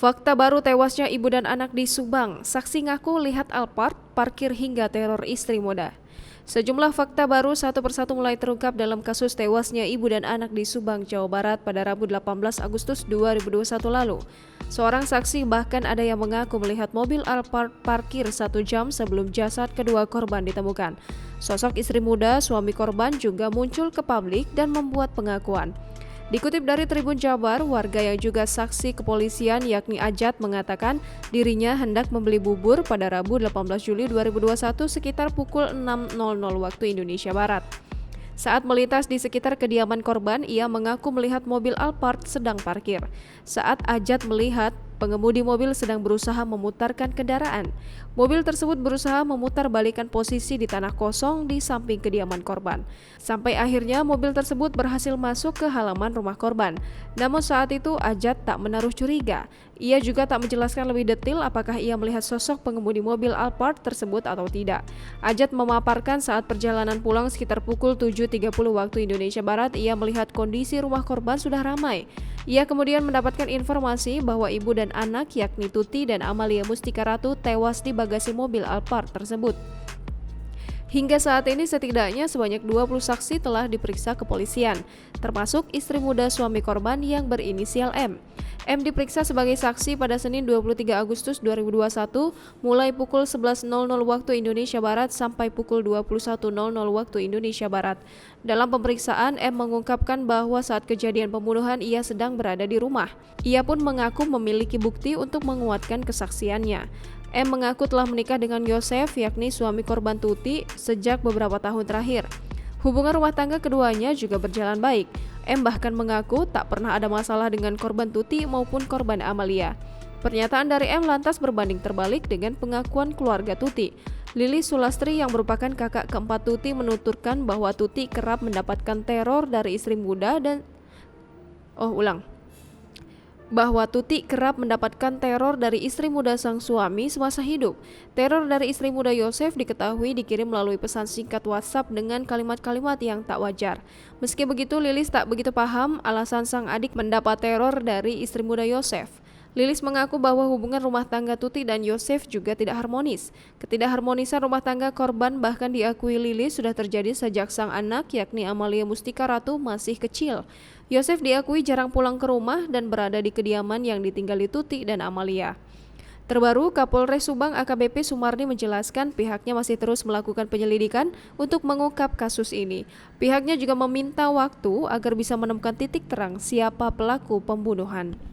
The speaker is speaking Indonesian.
Fakta baru tewasnya ibu dan anak di Subang. Saksi ngaku lihat Alphard parkir hingga teror istri muda. Sejumlah fakta baru satu persatu mulai terungkap dalam kasus tewasnya ibu dan anak di Subang, Jawa Barat pada Rabu 18 Agustus 2021 lalu. Seorang saksi bahkan ada yang mengaku melihat mobil Alphard parkir 1 jam sebelum jasad kedua korban ditemukan. Sosok istri muda suami korban juga muncul ke publik dan membuat pengakuan. Dikutip dari Tribun Jabar, warga yang juga saksi kepolisian yakni Ajat mengatakan dirinya hendak membeli bubur pada Rabu 18 Juli 2021 sekitar pukul 6.00 waktu Indonesia Barat. Saat melintas di sekitar kediaman korban, ia mengaku melihat mobil Alphard sedang parkir. Saat Ajat melihat, pengemudi mobil sedang berusaha memutarkan kendaraan. Mobil tersebut berusaha memutar balikan posisi di tanah kosong di samping kediaman korban. Sampai akhirnya mobil tersebut berhasil masuk ke halaman rumah korban. Namun saat itu Ajat tak menaruh curiga. Ia juga tak menjelaskan lebih detail apakah ia melihat sosok pengemudi mobil Alphard tersebut atau tidak. Ajat memaparkan saat perjalanan pulang sekitar pukul 7.30 waktu Indonesia Barat, ia melihat kondisi rumah korban sudah ramai. Ia kemudian mendapatkan informasi bahwa ibu dan anak yakni Tuti dan Amalia Mustika Ratu tewas di bagasi mobil Alphard tersebut. Hingga saat ini setidaknya sebanyak 20 saksi telah diperiksa kepolisian, termasuk istri muda suami korban yang berinisial M. M diperiksa sebagai saksi pada Senin 23 Agustus 2021 mulai pukul 11.00 waktu Indonesia Barat sampai pukul 21.00 waktu Indonesia Barat. Dalam pemeriksaan, M mengungkapkan bahwa saat kejadian pembunuhan ia sedang berada di rumah. Ia pun mengaku memiliki bukti untuk menguatkan kesaksiannya. M mengaku telah menikah dengan Yosef, yakni suami korban Tuti, sejak beberapa tahun terakhir. Hubungan rumah tangga keduanya juga berjalan baik. M bahkan mengaku tak pernah ada masalah dengan korban Tuti maupun korban Amalia. Pernyataan dari M lantas berbanding terbalik dengan pengakuan keluarga Tuti. Lilis Sulastri yang merupakan kakak keempat Tuti menuturkan bahwa Tuti kerap mendapatkan teror dari istri muda bahwa Tuti kerap mendapatkan teror dari istri muda sang suami semasa hidup. Teror dari istri muda Yosef diketahui dikirim melalui pesan singkat WhatsApp dengan kalimat-kalimat yang tak wajar. Meski begitu, Lilis tak begitu paham alasan sang adik mendapat teror dari istri muda Yosef. Lilis mengaku bahwa hubungan rumah tangga Tuti dan Yosef juga tidak harmonis. Ketidakharmonisan rumah tangga korban bahkan diakui Lilis sudah terjadi sejak sang anak yakni Amalia Mustika Ratu masih kecil. Yosef diakui jarang pulang ke rumah dan berada di kediaman yang ditinggali Tuti dan Amalia. Terbaru, Kapolres Subang AKBP Sumarni menjelaskan pihaknya masih terus melakukan penyelidikan untuk mengungkap kasus ini. Pihaknya juga meminta waktu agar bisa menemukan titik terang siapa pelaku pembunuhan.